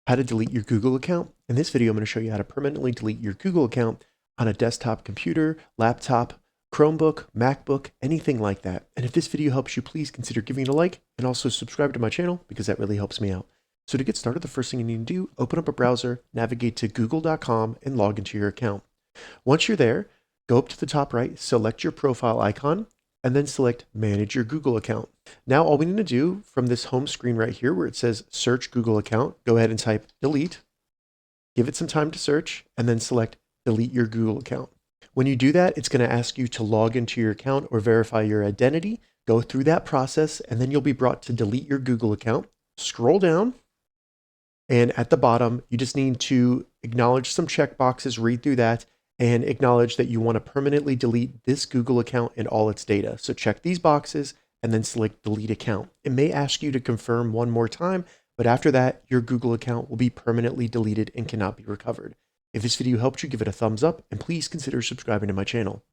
how to delete your Google account. In this video, I'm going to show you how to permanently delete your Google account on a desktop computer, laptop, Chromebook, MacBook, anything like that. And if this video helps you, please consider giving it a like and also subscribe to my channel because that really helps me out. So to get started, the first thing you need to do, open up a browser, navigate to google.com and log into your account. Once you're there, go up to the top right, select your profile icon, and then select Manage Your Google Account. Now all we need to do from this home screen right here where it says Search Google Account, go ahead and type Delete, give it some time to search, and then select Delete Your Google Account. When you do that, it's going to ask you to log into your account or verify your identity. Go through that process, and then you'll be brought to delete your Google account. Scroll down, and at the bottom, you just need to acknowledge some checkboxes, read through that, and acknowledge that you want to permanently delete this Google account and all its data. So check these boxes and then select Delete Account. It may ask you to confirm one more time, but after that, your Google account will be permanently deleted and cannot be recovered. If this video helped you, give it a thumbs up and please consider subscribing to my channel.